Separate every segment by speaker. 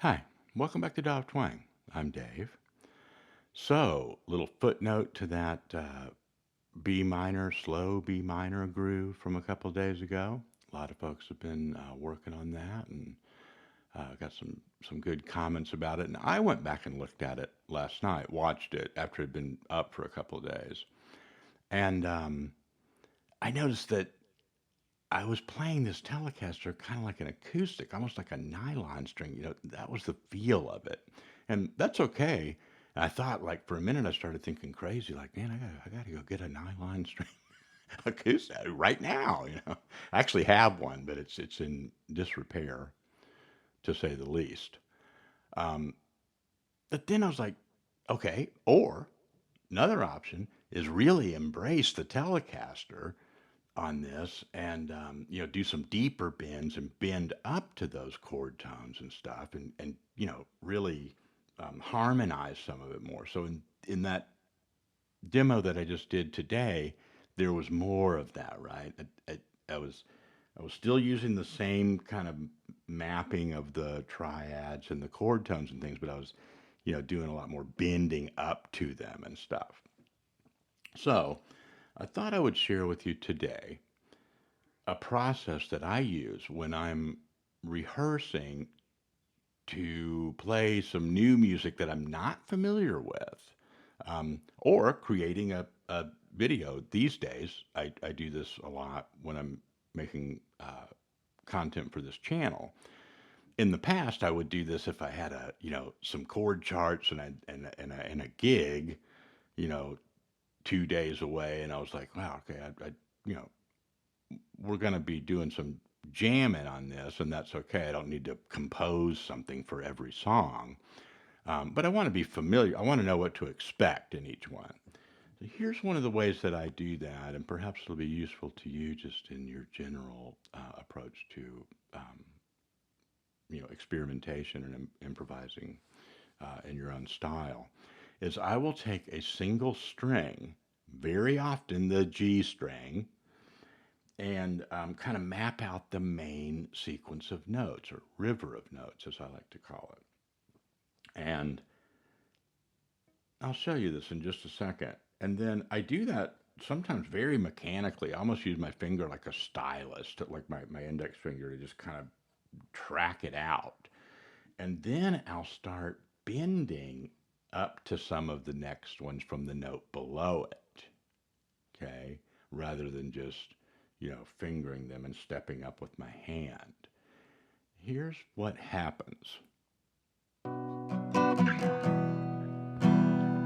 Speaker 1: Hi, welcome back to Dial Twang. I'm Dave. So, little footnote to that B minor, slow B minor groove from a couple of days ago. A lot of folks have been working on that and got some good comments about it. And I went back and looked at it last night, watched it after it had been up for a couple of days, and I noticed that I was playing this Telecaster kind of like an acoustic, almost like a nylon string. That was the feel of it. And that's okay. And I thought, like, for a minute, I started thinking crazy, like, man, I gotta go get a nylon string acoustic right now. I actually have one, but it's in disrepair, to say the least. Um, but then I was like, okay, or another option is really embrace the Telecaster on this and do some deeper bends and bend up to those chord tones and stuff and really harmonize some of it more. So in that demo that I just did today, there was more of that, right? I was I was still using the same kind of mapping of the triads and the chord tones and things, but I was doing a lot more bending up to them and stuff. So I thought I would share with you today a process that I use when I'm rehearsing to play some new music that I'm not familiar with, or creating a video. These days, I do this a lot when I'm making content for this channel. In the past, I would do this if I had some chord charts and a gig, you know 2 days away, and I was like, wow, okay, you know we're going to be doing some jamming on this, and that's okay. I don't need to compose something for every song, but I want to be familiar. I want to know what to expect in each one. So here's one of the ways that I do that, and perhaps it'll be useful to you just in your general approach to experimentation and improvising in your own style. Is I will take a single string, very often the G string, and kind of map out the main sequence of notes, or river of notes, as I like to call it. And I'll show you this in just a second. And then I do that sometimes very mechanically. I almost use my finger like a stylus, like my index finger, to just kind of track it out. And then I'll start bending up to some of the next ones from the note below it. Okay, rather than just fingering them and stepping up with my hand. Here's what happens.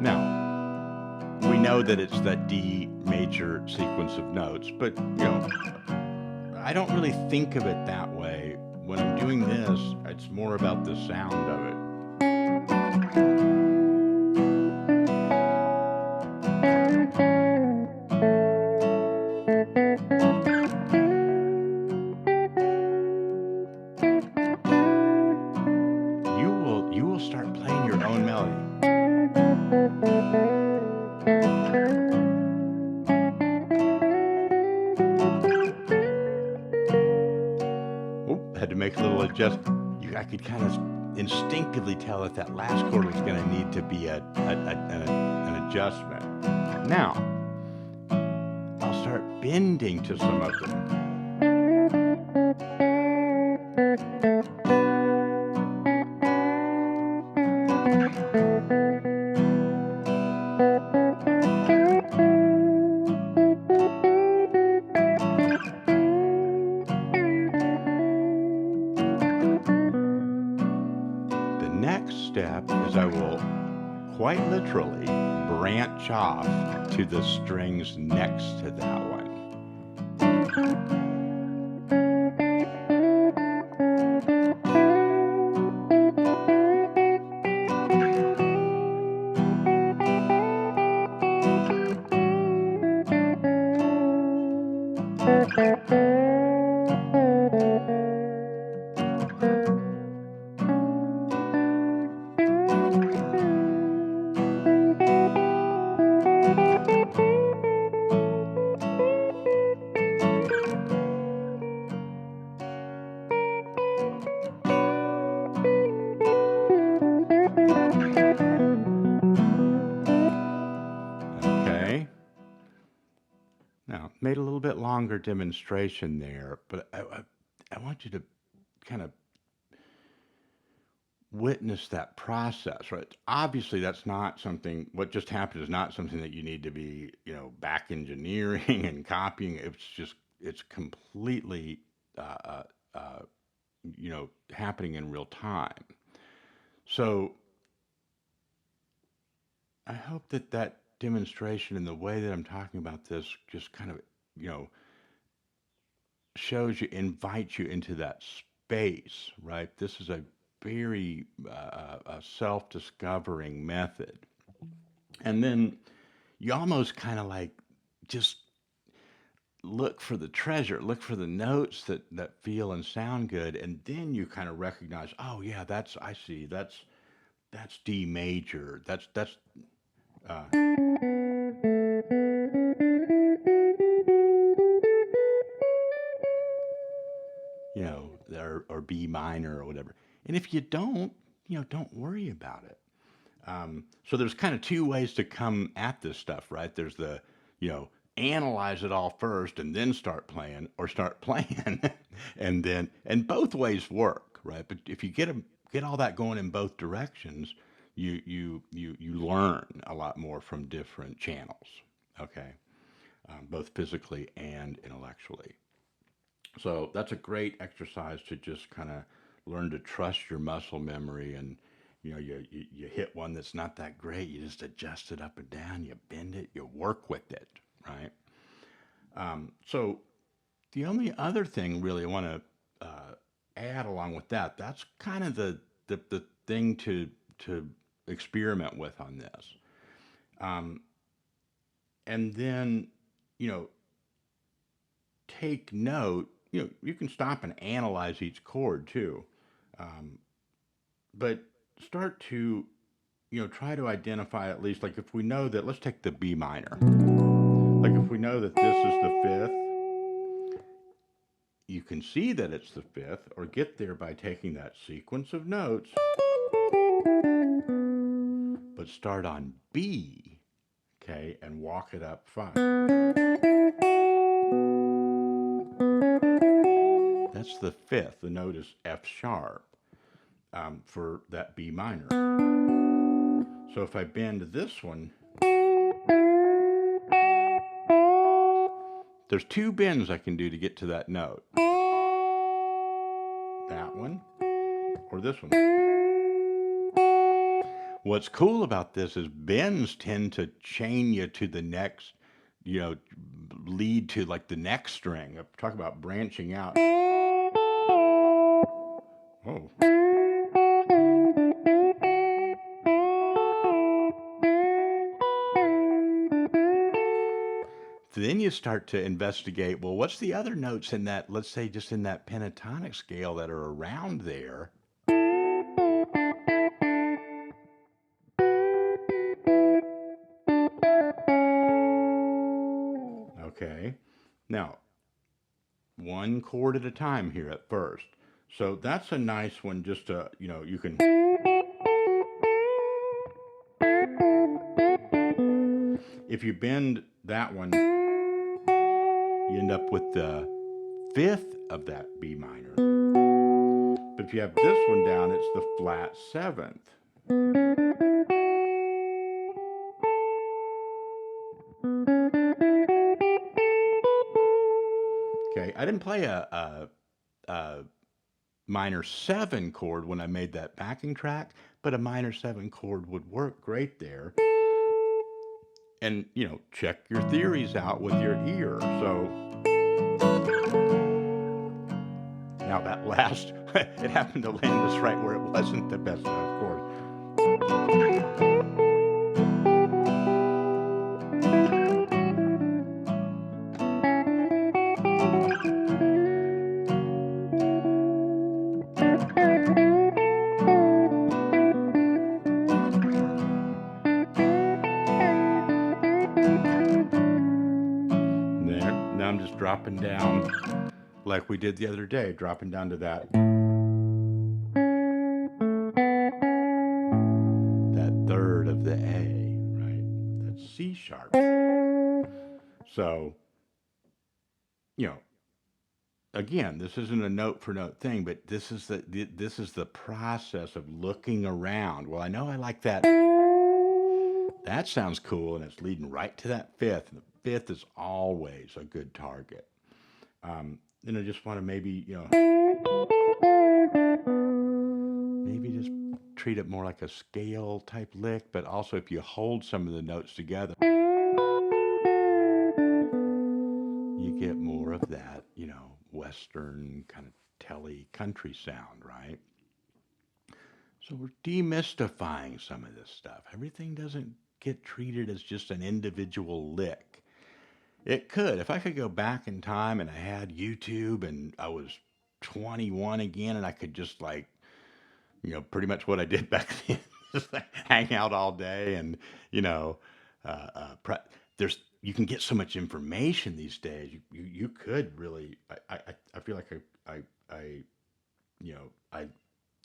Speaker 1: Now, we know that it's that D major sequence of notes, but I don't really think of it that way. When I'm doing this, it's more about the sound of it. You will start playing your own melody. Oh, had to make a little adjustment. I could kind of instinctively tell that that last chord was going to need to be an adjustment. Now, I'll start bending to some of them. The next step is I will quite literally branch off to the strings next to that one. little bit longer demonstration there, but I want you to kind of witness that process, right? Obviously, that's not something, what just happened is not something that you need to be, back engineering and copying. It's completely, uh, uh, uh, happening in real time. So I hope that that demonstration and the way that I'm talking about this just kind of, you know, shows you, invites you into that space, right? This is a very self-discovering method. And then you almost kind of like just look for the treasure, look for the notes that feel and sound good, and then you kind of recognize, oh yeah, that's I see, that's D major, that's uh, or B minor or whatever. And if you don't, don't worry about it. So there's kind of two ways to come at this stuff, right? There's the, analyze it all first and then start playing, or start playing, and both ways work, right? But if you get all that going in both directions, you learn a lot more from different channels, okay, both physically and intellectually. So that's a great exercise to just kind of learn to trust your muscle memory. And you hit one that's not that great, you just adjust it up and down, you bend it, you work with it, right? So the only other thing really I want to add along with that, that's kind of the thing to experiment with on this. Um, and then, you know, take note. You can stop and analyze each chord too, um, but start to, try to identify, at least, like if we know that, let's take the B minor. Like if we know that this is the fifth, you can see that it's the fifth, or get there by taking that sequence of notes, but start on B, okay, and walk it up five. That's the fifth. The note is F sharp, for that B minor. So if I bend this one, there's two bends I can do to get to that note. That one, or this one. What's cool about this is bends tend to chain you to the next, lead to like the next string. Talk about branching out. Oh. So then you start to investigate, well, what's the other notes in that, let's say just in that pentatonic scale, that are around there? Okay. Now, one chord at a time here at first. So that's a nice one, just to, you can. If you bend that one, you end up with the fifth of that B minor. But if you have this one down, it's the flat seventh. Okay, I didn't play a minor seven chord when I made that backing track, but a minor seven chord would work great there. And, check your theories out with your ear. So now that last, it happened to land us right where it wasn't the best, of course. There, now I'm just dropping down like we did the other day, dropping down to that third of the A, right? That's C sharp. So you know, again, this isn't a note for note thing, but this is the process of looking around. Well, I know I like that. That sounds cool, and it's leading right to that fifth. And the fifth is always a good target. I just want to maybe just treat it more like a scale type lick, but also if you hold some of the notes together, you get more of that, Western kind of telly country sound, right? So we're demystifying some of this stuff. Everything doesn't get treated as just an individual lick. It could. If I could go back in time and I had YouTube and I was 21 again and I could just pretty much what I did back then, just like hang out all day and, you know, there's, you can get so much information these days. You could really, I feel like I, I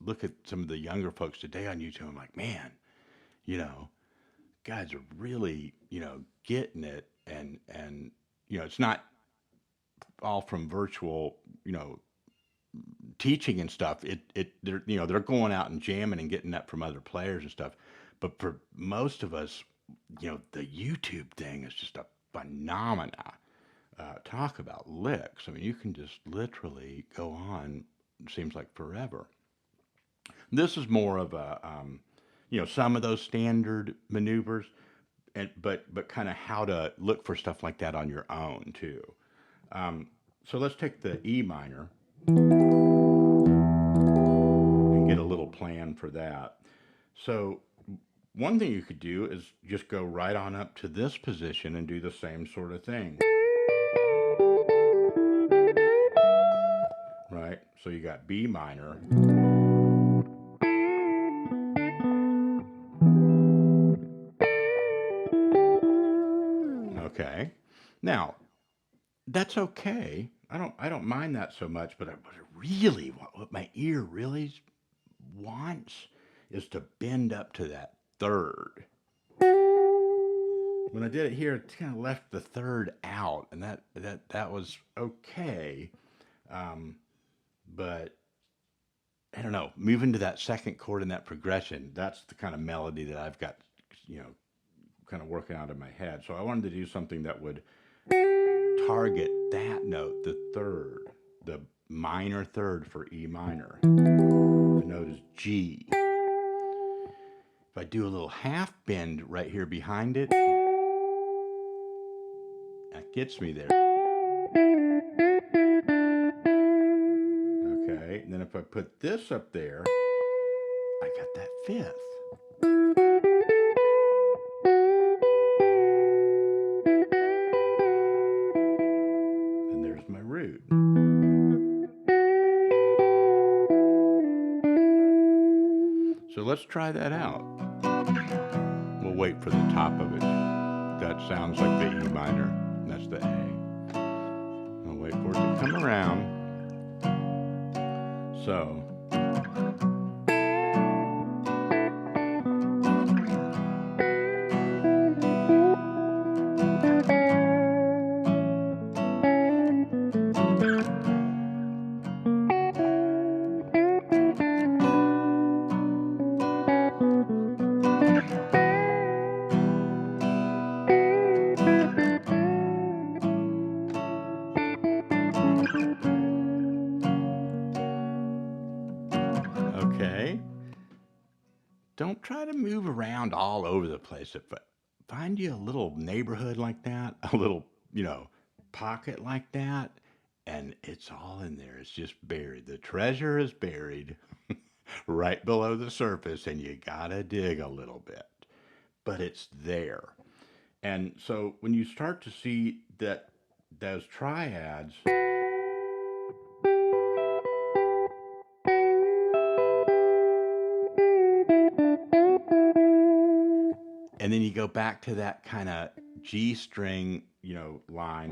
Speaker 1: look at some of the younger folks today on YouTube. I'm like, man, you know, guys are really, getting it. And, it's not all from virtual, teaching and stuff. They're going out and jamming and getting that from other players and stuff. But for most of us, the YouTube thing is just a phenomena. Talk about licks. I mean, you can just literally go on, it seems like forever. This is more of some of those standard maneuvers, but kind of how to look for stuff like that on your own too. So let's take the E minor and get a little plan for that. So one thing you could do is just go right on up to this position and do the same sort of thing. Right? So you got B minor. Okay. Now, that's okay. I don't mind that so much, but what my ear really wants is to bend up to that third. When I did it here, it kind of left the third out, and that was okay. Um, but I don't know, moving to that second chord in that progression, that's the kind of melody that I've got, you know, kind of working out in my head. So I wanted to do something that would target that note, the third, the minor third for E minor. The note is G. If I do a little half bend right here behind it, that gets me there. Okay, and then if I put this up there, I got that fifth. And there's my root. So let's try that out. We'll wait for the top of it. That sounds like the E minor. That's the A. I'll wait for it to come around. So. Okay. Don't try to move around all over the place. If find you a little neighborhood like that, a little, pocket like that, and it's all in there. It's just buried. The treasure is buried right below the surface, and you gotta dig a little bit. But it's there. And so when you start to see that those triads, and then you go back to that kind of G string, line.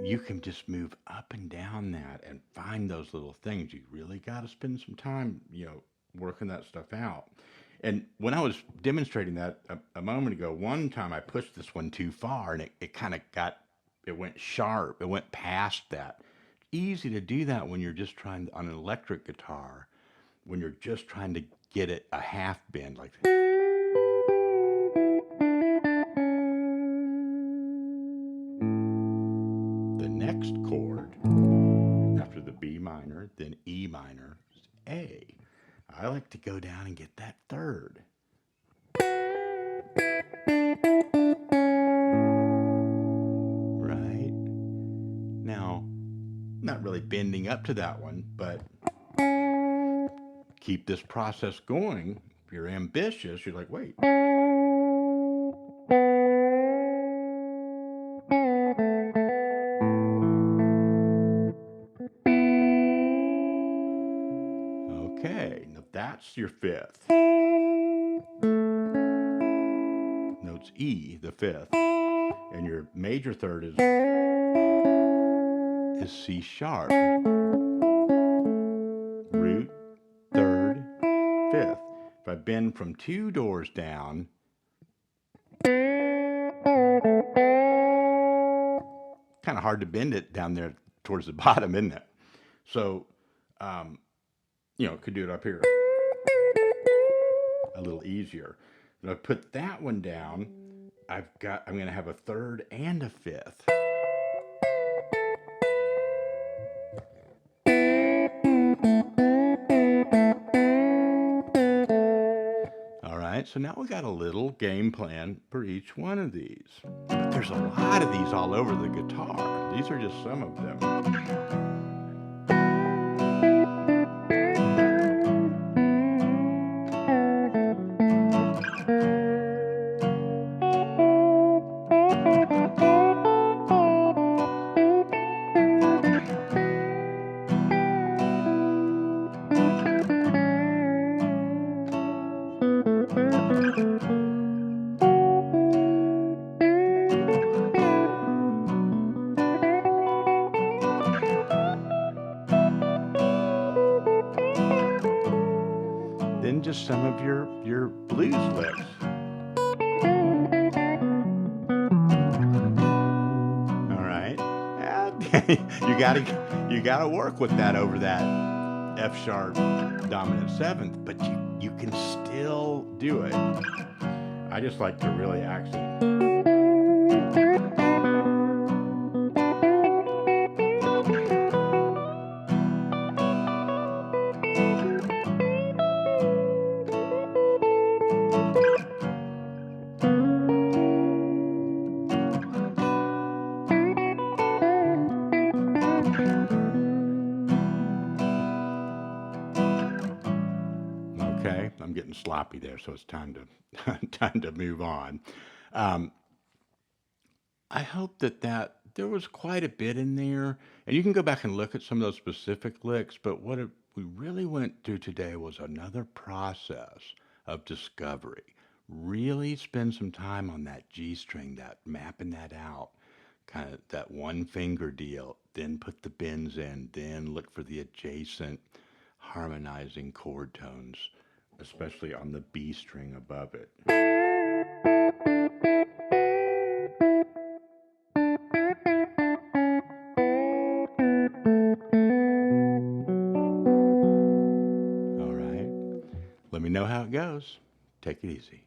Speaker 1: You can just move up and down that and find those little things. You really got to spend some time, working that stuff out. And when I was demonstrating that a moment ago, one time I pushed this one too far and it kind of it went sharp. It went past that. Easy to do that when you're just trying on an electric guitar, when you're just trying to get it a half bend like that. The next chord after the B minor, then E minor, is A. I like to go down and get that third. Right? Now, not really bending up to that one, but keep this process going. If you're ambitious, you're like, wait. Okay, now that's your fifth. Note's E, the fifth. And your major third is C sharp. Root, third, fifth. If I bend from 2 doors down, kind of hard to bend it down there towards the bottom, isn't it? So, could do it up here a little easier. If I put that one down, I'm going to have a third and a fifth. All right, so now we got a little game plan for each one of these. But there's a lot of these all over the guitar. These are just some of them. Then just some of your blues licks. All right, you gotta work with that over that F sharp dominant seventh, but you can still do it. I just like to really accent. Okay, I'm getting sloppy there, so it's time to time to move on. Um, I hope that there was quite a bit in there, and you can go back and look at some of those specific licks. But we really went through today was another process of discovery. Really spend some time on that G string, that mapping that out, kind of that one finger deal. Then put the bends in. Then look for the adjacent harmonizing chord tones, especially on the B string above it. All right. Let me know how it goes. Take it easy.